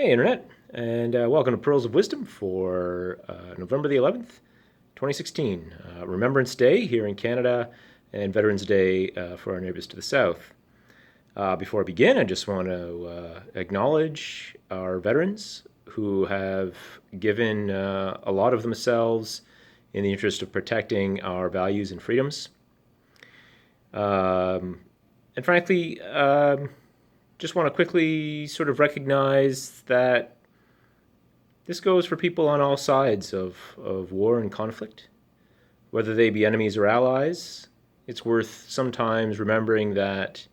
Hey, Internet, and welcome to Pearls of Wisdom for November the 11th, 2016. Remembrance Day here in Canada and Veterans Day for our neighbors to the south. Before I begin, I just want to acknowledge our veterans who have given a lot of themselves in the interest of protecting our values and freedoms. And frankly, just want to quickly sort of recognize that this goes for people on all sides of war and conflict, whether they be enemies or allies. It's worth sometimes remembering that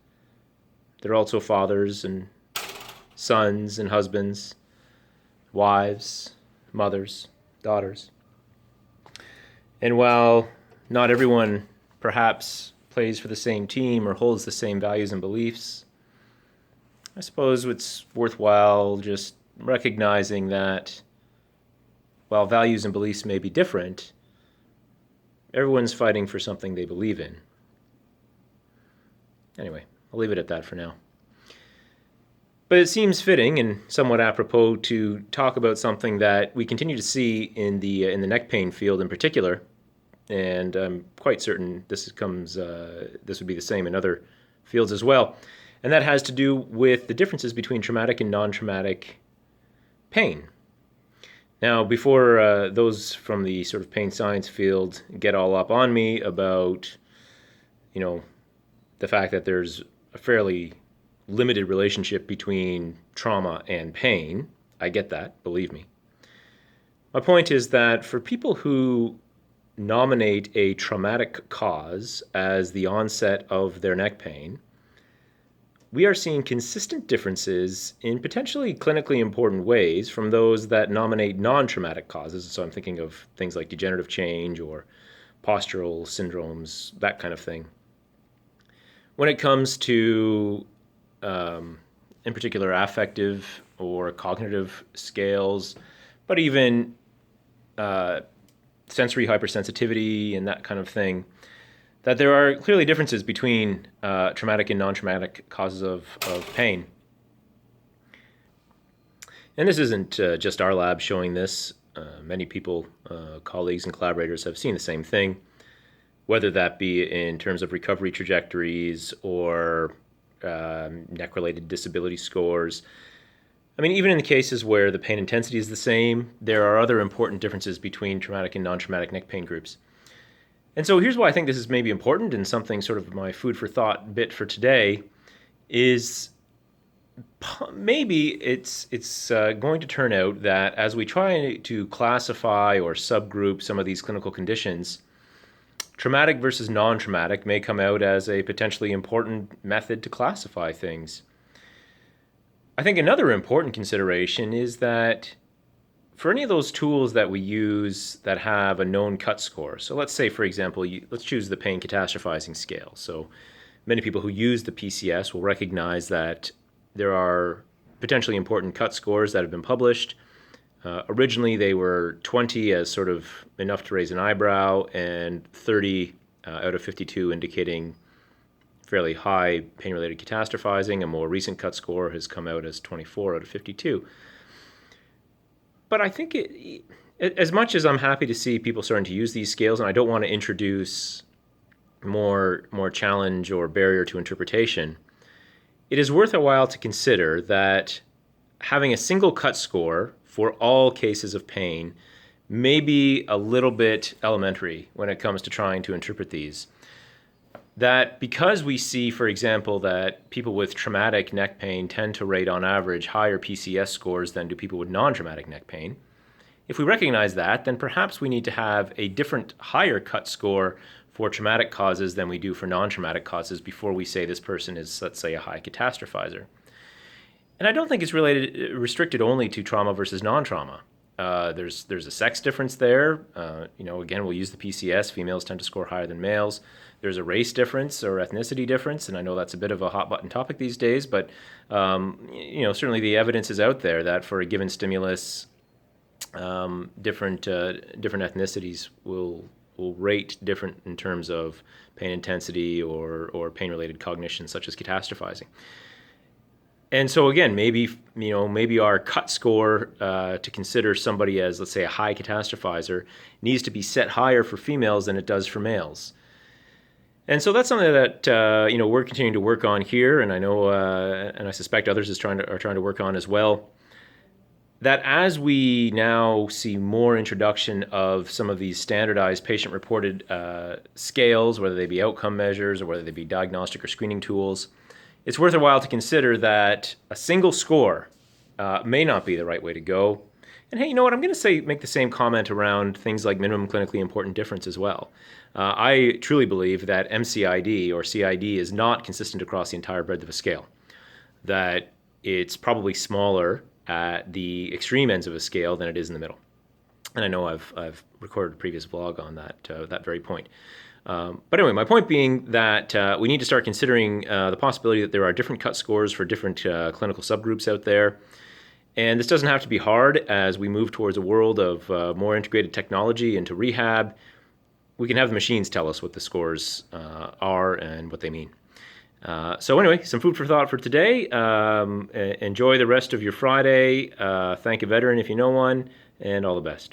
they're also fathers and sons and husbands, wives, mothers, daughters. And while not everyone perhaps plays for the same team or holds the same values and beliefs, I suppose it's worthwhile just recognizing that while values and beliefs may be different, everyone's fighting for something they believe in. Anyway, I'll leave it at that for now. But it seems fitting and somewhat apropos to talk about something that we continue to see in the neck pain field in particular, and I'm quite certain this would be the same in other fields as well. And that has to do with the differences between traumatic and non-traumatic pain. Now, before those from the sort of pain science field get all up on me about, the fact that there's a fairly limited relationship between trauma and pain, I get that, believe me. My point is that for people who nominate a traumatic cause as the onset of their neck pain, we are seeing consistent differences in potentially clinically important ways from those that nominate non-traumatic causes. So I'm thinking of things like degenerative change or postural syndromes, that kind of thing. When it comes to, in particular, affective or cognitive scales, but even sensory hypersensitivity and that kind of thing, that there are clearly differences between traumatic and non-traumatic causes of pain. And this isn't just our lab showing this. Many people, colleagues and collaborators have seen the same thing, whether that be in terms of recovery trajectories or neck-related disability scores. I mean, even in the cases where the pain intensity is the same, there are other important differences between traumatic and non-traumatic neck pain groups. And so here's why I think this is maybe important, and something sort of my food for thought bit for today is maybe it's going to turn out that as we try to classify or subgroup some of these clinical conditions, traumatic versus non-traumatic may come out as a potentially important method to classify things. I think another important consideration is that for any of those tools that we use that have a known cut score, so let's say, for example, let's choose the pain catastrophizing scale. So many people who use the PCS will recognize that there are potentially important cut scores that have been published. Originally, they were 20 as sort of enough to raise an eyebrow, and 30 out of 52 indicating fairly high pain-related catastrophizing. A more recent cut score has come out as 24 out of 52. But I think as much as I'm happy to see people starting to use these scales, and I don't want to introduce more challenge or barrier to interpretation, it is worth a while to consider that having a single cut score for all cases of pain may be a little bit elementary when it comes to trying to interpret these. That because we see, for example, that people with traumatic neck pain tend to rate on average higher PCS scores than do people with non-traumatic neck pain, if we recognize that, then perhaps we need to have a different higher cut score for traumatic causes than we do for non-traumatic causes before we say this person is, let's say, a high catastrophizer. And I don't think it's restricted only to trauma versus non-trauma. There's a sex difference there. Again, we'll use the PCS. Females tend to score higher than males. There's a race difference or ethnicity difference, and I know that's a bit of a hot button topic these days, but certainly the evidence is out there that for a given stimulus, different ethnicities will rate different in terms of pain intensity or pain-related cognition, such as catastrophizing. And so again, maybe our cut score to consider somebody as, let's say, a high catastrophizer needs to be set higher for females than it does for males. And so that's something that we're continuing to work on here, and I know, and I suspect others are trying to work on as well. That as we now see more introduction of some of these standardized patient-reported scales, whether they be outcome measures or whether they be diagnostic or screening tools, it's worth a while to consider that a single score may not be the right way to go. And hey, you know what? I'm going to make the same comment around things like minimum clinically important difference as well. I truly believe that MCID or CID is not consistent across the entire breadth of a scale. That it's probably smaller at the extreme ends of a scale than it is in the middle. And I know I've recorded a previous vlog on that very point. But anyway, my point being that we need to start considering the possibility that there are different cut scores for different clinical subgroups out there. And this doesn't have to be hard as we move towards a world of more integrated technology into rehab. We can have the machines tell us what the scores are and what they mean. So anyway, some food for thought for today. Enjoy the rest of your Friday. Thank a veteran if you know one, and all the best.